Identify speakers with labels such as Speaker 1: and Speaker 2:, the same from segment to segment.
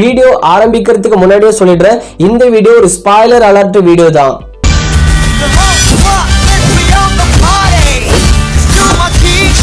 Speaker 1: Video ஆரம்பிக்கிறதுக்கு முன்னாடியே சொல்லிடுறேன், இந்த வீடியோ ஒரு ஸ்பாயிலர் அலர்ட் வீடியோ தான்.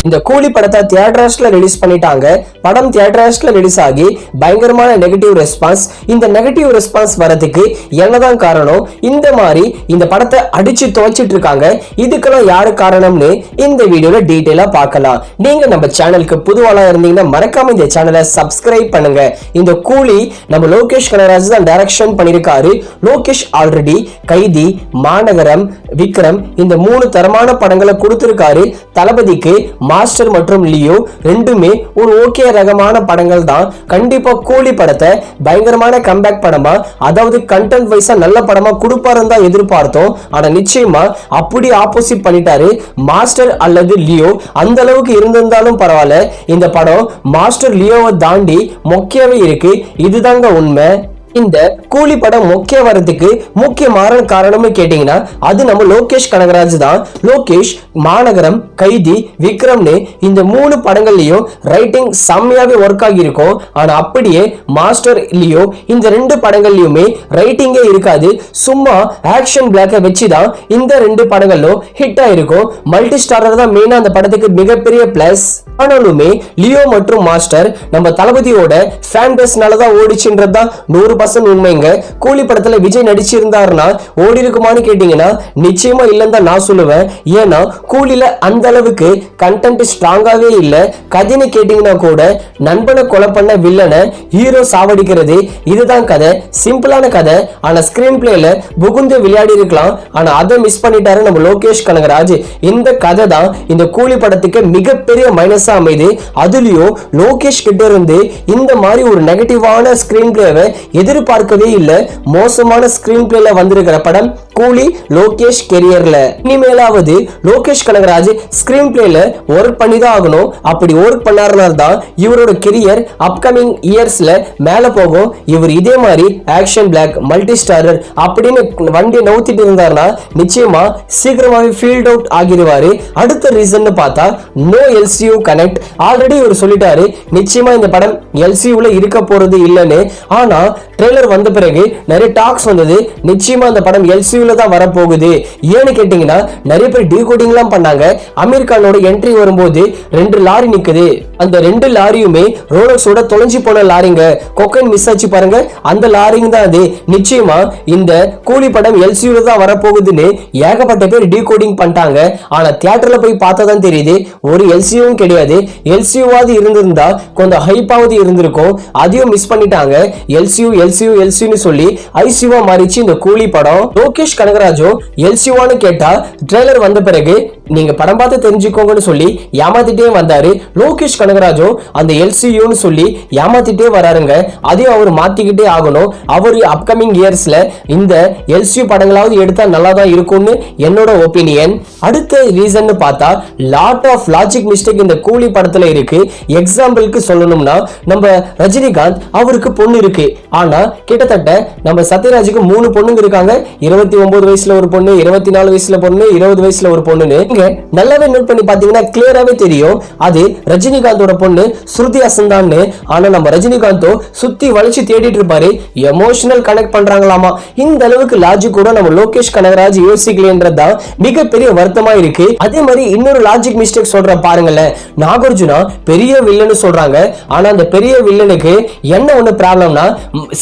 Speaker 1: இந்த கூலி படத்தை தியேட்டர்ஸ்ல ரிலீஸ் பண்ணிட்டாங்க. படம் தியேட்டர்ஸ்ல ரிலீஸ் ஆகி பயங்கரமான நெகட்டிவ் ரெஸ்பான்ஸ். இந்த நெகட்டிவ் ரெஸ்பான்ஸ் வரதுக்கு என்னதான் காரணம்? இந்த மாதிரி இந்த படத்தை அடிச்சு துவைச்சிட்டு இருக்காங்க. இதுக்கெல்லாம் யாரு காரணம்னு இந்த வீடியோல டீடைலா பார்க்கலாம். நீங்க நம்ம சேனலுக்கு புதுவாளா இருந்தீங்கன்னா மறக்காம இந்த சேனலை சப்ஸ்கிரைப் பண்ணுங்க. இந்த கூலி நம்ம லோகேஷ் கனகராஜ் தான் டைரக்ஷன் பண்ணிருக்காரு. லோகேஷ் ஆல்ரெடி கைதி, மாநகரம், விக்ரம் இந்த 3 தரமான படங்களை கொடுத்திருக்காரு. தளபதிக்கு மாஸ்டர் மற்றும் லியோ ரெண்டுமே ஒரு ஓகே ரகமான படங்கள் தான். கண்டிப்பா கூலி படத்தை பயங்கரமான கம்பேக் படமா, அதாவது கண்டென்ட் வைஸா நல்ல படமா கொடுப்பாருன்னு தான் எதிர்பார்த்தோம். ஆனா நிச்சயமா அப்படி ஆப்போசிட் பண்ணிட்டாரு. மாஸ்டர் அல்லது லியோ அந்த அளவுக்கு இருந்திருந்தாலும் பரவாயில்ல, இந்த படம் மாஸ்டர் லியோவை தாண்டி மொக்கையாவே இருக்கு. இதுதாங்க உண்மை. இந்த கூலி படம் மொக்கையா வரதுக்கு முக்கியமான காரணம்னு கேட்டீங்கன்னா அது நம்ம லோகேஷ் கனகராஜ் தான். லோகேஷ் மாநகரம், கைதி, விக்ரம்னு இந்த 3 படங்கள்லயும் ரைட்டிங் செம்மையாவே ஒர்க் ஆகி இருக்கும். ஆனா அப்படியே மாஸ்டர், லியோ இந்த 2 படங்கள்லயுமே ரைட்டிங்கே இருக்காது. சும்மா ஆக்ஷன் பிளாக்க வச்சுதான் இந்த 2 படங்களும் ஹிட் ஆயிருக்கும். மல்டி ஸ்டாரர் தான் மெயினா அந்த படத்துக்கு மிகப்பெரிய பிளஸ். ஆனாலுமே லியோ மற்றும் மாஸ்டர் நம்ம தளபதியோட ஃபேன் பேஸ்னாலதான் ஓடிச்சுன்றதுதான் 100% உண்மைங்க. கூலி படத்துல விஜய் நடிச்சிருந்தாருன்னா ஓடி இருக்குமான்னு கேட்டீங்கன்னா நிச்சயமா இல்லைன்னு தான் நான் சொல்லுவேன். ஏன்னா கூலில அந்த அளவுக்கு கண்டென்ட் ஸ்ட்ராங்காவே இல்ல. கதைன்னு கேட்டீங்கன்னா கூட நண்பனை கொலை பண்ண வில்லனை ஹீரோ சாவடிக்கிறது, இதுதான் கதை. சிம்பிளான கதை. ஆனா ஸ்கிரீன் பிளேல புகுந்து விளையாடி இருக்கலாம். ஆனா அதை மிஸ் பண்ணிட்டாரு நம்ம லோகேஷ் கனகராஜ். இந்த கதை தான் இந்த கூலி படத்துக்கு மிகப்பெரிய மைனஸா அமைது. அதுலயும் லோகேஷ் கிட்ட இருந்து இந்த மாதிரி ஒரு நெகட்டிவான ஸ்கிரீன் பிளேவை எதிர்பார்க்கவே இல்ல. மோசமான ஸ்கிரீன் பிளேல வந்திருக்கிற படம் கூலி லோகேஷ் கெரியர்ல. இனிமேலாவது லோகேஷ் கனகராஜ் ஸ்கிரீன் பிளேல ஒர்க் பண்ணி தான் ஆகணும். அப்படி ஒர்க் பண்ணாருனா தான் இவரோட கெரியர் அப்கமிங் இயர்ஸ்ல மேல போகும். இவர் இதே மாதிரி ஆக்ஷன் பிளாக், மல்டி ஸ்டாரர் அப்படின்னு வண்டியை நவுத்திட்டு இருந்தாருன்னா நிச்சயமா சீக்கிரமாவே ஃபீல்ட் அவுட் ஆகிடுவாரு. அடுத்த ரீசன் பார்த்தா நோ எல்சியூ கனெக்ட். ஆல்ரெடி இவர் சொல்லிட்டாரு நிச்சயமா இந்த படம் எல்சியூல இருக்க போறது இல்லைன்னு. ஆனா ட்ரெய்லர் வந்த பிறகு நிறைய டாக்ஸ் வந்தது, நிச்சயமா இந்த படம் எல்சியூல தான் வரப்போகுது. ஏன்னு கேட்டீங்கன்னா நிறைய பேர் டீகோடிங் எல்லாம் பண்ணாங்க. அமீர் கானோட என்ட்ரி வரும்போது 2 லாரி நிக்குது. அந்த 2 லாரியுமே ரோலக்ஸோட தொலைஞ்சி போன லாரிங்க. கொக்கைன் மிஸ் ஆச்சு பாருங்க, அந்த லாரிங்க தான் அது. நிச்சயமா இந்த கூலி படம் எல்சியூல தான் வரப்போகுதுன்னு ஏகப்பட்ட பேர் டீகோடிங் பண்ணிட்டாங்க. ஆனா தியேட்டர்ல போய் பார்த்தா தான் தெரியுது ஒரு எல்சியூவும் கிடையாது. எல்சியூவாவது இருந்திருந்தா கொஞ்சம் ஹைப்பாவது இருந்திருக்கும். அதையும் மிஸ் பண்ணிட்டாங்க. எல்சியூ எல்சியூ எல்சியூன்னு சொல்லி ஐசியூவா மாறிச்சு இந்த கூலி படம். லோகேஷ் கனகராஜோ எல்சியூவான்னு கேட்டா ட்ரெய்லர் வந்த பிறகு நீங்க படம் பார்த்து தெரிஞ்சுக்கோங்கன்னு சொல்லி ஏமாத்திட்டே வந்தாரு. லோகேஷ் கனகராஜோ அந்த எல்சியூன்னு சொல்லி ஏமாத்திட்டே வராருங்க. அதையும் அவர் மாத்திக்கிட்டே ஆகணும். அவர் அப்கமிங் இயர்ஸ்ல இந்த எல்சியூ படங்களாவது எடுத்தா நல்லா தான் இருக்கும்னு என்னோட ஒப்பீனியன். அடுத்த ரீசன் பார்த்தா லாட் ஆஃப் லாஜிக் மிஸ்டேக் இந்த கூலி படத்துல இருக்கு. எக்ஸாம்பிளுக்கு சொல்லணும்னா நம்ம ரஜினிகாந்த் அவருக்கு பொண்ணு இருக்கு. ஆனா கிட்டத்தட்ட நம்ம சத்யராஜுக்கு 3 பொண்ணுங்க இருக்காங்க. 29 வயசுல ஒரு பொண்ணு, 24 வயசுல பொண்ணு, 20 வயசுல ஒரு பொண்ணுன்னு. இங்க நல்லாவே நோட் பண்ணி பாத்தீங்கன்னா கிளியராவே தெரியும் அது ரஜினிகாந்தோட பொண்ணு ஸ்ருதி ஹாசன் தான். ஆனா நம்ம ரஜினிகாந்தோ சுத்தி வளைச்சு தேடிட்டு இருப்பாரு. எமோஷனல் கனெக்ட் பண்றாங்களாமா. இந்த அளவுக்கு லாஜிக் கூட நம்ம லோகேஷ் கனகராஜ் யோசிக்கலன்றதுதான் மிகப்பெரிய வருத்தமா இருக்கு. அதே மாதிரி இன்னொரு லாஜிக் மிஸ்டேக் சொல்ற பாருங்களேன். நாகார்ஜுனா பெரிய வில்லன்னு சொல்றாங்க. ஆனா அந்த பெரிய வில்லனுக்கு என்ன ஒண்ணு ப்ராப்ளம்னா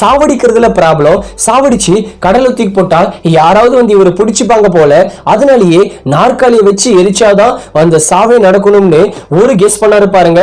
Speaker 1: சாவடிக்கிறதுல ப்ராப்ளம். சாவடிச்சு கடலை தூக்கி போட்டா யாராவது வந்து இவரை பிடிச்சிப்பாங்க போல. அதனாலேயே நாற்காலியை வச்சு எரிச்சாதான் அந்த சாவே நடக்கணும்னு ஒரு கெஸ் பண்ணாரு பாருங்க.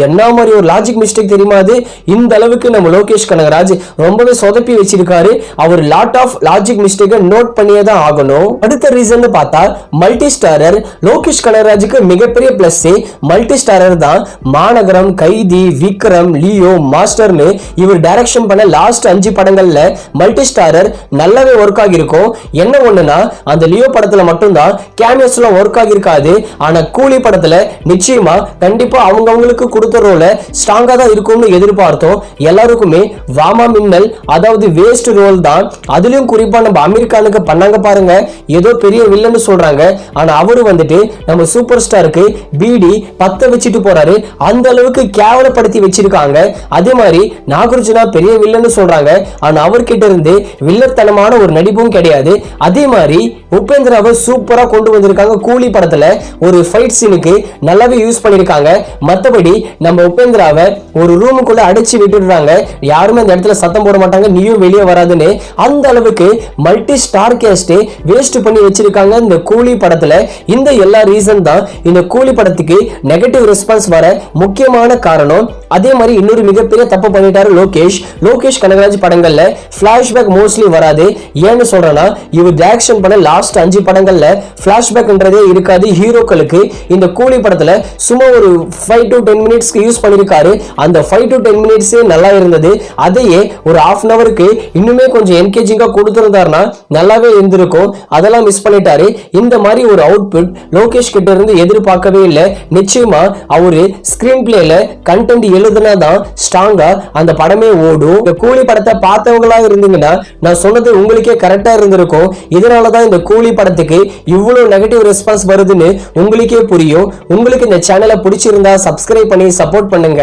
Speaker 1: என்ன மாதிரி ஒரு லாஜிக் மிஸ்டேக் தெரியுமா அது? இந்த அளவுக்கு நம்ம லோகேஷ் கனகராஜ் ரொம்பவே சொதப்பி வச்சிருக்காரு. அவர் லாட் ஆஃப் லாஜிக் மிஸ்டேக்கை நோட் பண்ணியே தான் ஆகணும். அடுத்த ரீசன் பார்த்தா மல்டி ஸ்டாரர். லோகேஷ் கனகராஜுக்கு மிகப்பெரிய பிளஸ் மல்டி ஸ்டாரர் தான். மாநகரம், கைதி, விக்ரம், லியோ, மாஸ்டர்னு இவர் டைரக்ஷன் பண்ண லாஸ்ட் 5 படங்கள்ல மல்டி ஸ்டாரர் நல்லாவே ஒர்க் ஆகிருக்கும். என்ன ஒண்ணுனா அந்த லியோ படத்துல மட்டும்தான் கேமியோஸ் எல்லாம் ஒர்க் ஆகியிருக்காது. ஆனா கூலி படத்துல நிச்சயமா கண்டிப்பா அவங்களுக்கு கொடுத்த ரோல ஸ்ட்ராங்கா தான் இருக்கும்னு எதிர்பார்த்தோம். எல்லாருக்குமே வாமா மின்னல், அதாவது வேஸ்ட் ரோல் தான். அதுலயும் குறிப்பா நம்ம அமீர் கானுக்கு பண்ணாங்க பாருங்க, ஏதோ பெரிய வில்லன்னு சொல்றாங்க. ஆனா அவரு வந்துட்டு நம்ம சூப்பர் ஸ்டாருக்கு பீடி பத்த வச்சுட்டு போறாரு. அந்த அளவுக்கு கேவலப்படுத்தி வச்சிருக்காங்க. அதே மாதிரி நாகார்ஜுனா பெரிய வில்லன்னு சொல்றாங்க. ஆனா அவர்கிட்ட இருந்து வில்லத்தனமான ஒரு நடிப்பும் கிடையாது. அதே மாதிரி உபேந்திராவை சூப்பரா கொண்டு வந்திருக்காங்க. கூலி படத்துல ஒரு ஃபைட் சீனுக்கு நல்லாவே யூஸ் பண்ணிருக்காங்க. மத்தபடி நம்ம உபேந்திராவை ஒரு ரூமுக்குள்ள அடைச்சு விட்டுடுறாங்க. யாருமே அந்த இடத்துல சத்தம் போட மாட்டாங்க, நீயும் வெளியே வராதுன்னு. அந்த அளவுக்கு மல்டி ஸ்டார் கேஸ்ட் வேஸ்ட் பண்ணி வச்சிருக்காங்க இந்த கூலி படத்துல. இந்த எல்லா ரீசன் தான் இந்த கூலி படத்துக்கு நெகட்டிவ் ரெஸ்பான்ஸ் வர முக்கியமான காரணம். அதே மாதிரி இன்னொரு மிகப்பெரிய தப்பு பண்ணிட்டாரு லோகேஷ் கனகராஜ் படங்கள்ல பிளாஷ்பேக் மோஸ்ட்லி வராது. ஏன்னு சொல்றேன்னா, இவர் டைரக்ஷன் பண்ண லாஸ்ட் 5 படங்கள்ல பிளாஷ்பேக்ன்றதே இருக்காது ஹீரோக்களுக்கு. இந்த கூலி படத்துல சும்மா ஒரு 5 to 10 மினிட்ஸ்க்கு யூஸ் பண்ணிருக்காரு. அந்த 5 to 10 மினிட்ஸே நல்லா இருந்தது. அதையே ஒரு half an hourக்கு இன்னுமே கொஞ்சம் என்கேஜிங்கா கொடுத்திருந்தாருன்னா நல்லாவே இருந்திருக்கும். அதெல்லாம் மிஸ் பண்ணிட்டாரு. இந்த மாதிரி ஒரு அவுட்புட் லோகேஷ் கிட்ட இருந்து எதிர்பார்க்கவே இல்லை. நிச்சயமா அவரு ஸ்கிரீன் பிளேல கண்டென்ட் எழுதுனாதான் ஸ்ட்ராங்கா அந்த படமே ஓடும். இந்த கூலி படத்தை பார்த்தவங்களா இருந்தீங்கன்னா நான் சொன்னது உங்களுக்கே கரெக்டா இருந்திருக்கும். இதனாலதான் இந்த கூலி படத்துக்கு இவ்வளவு நெகட்டிவ் ரெஸ்பான்ஸ் வருதுன்னு உங்களுக்கே புரியும். உங்களுக்கு இந்த சேனலை பிடிச்சிருந்தா சப்ஸ்கிரைப் பண்ணி சப்போர்ட் பண்ணுங்க.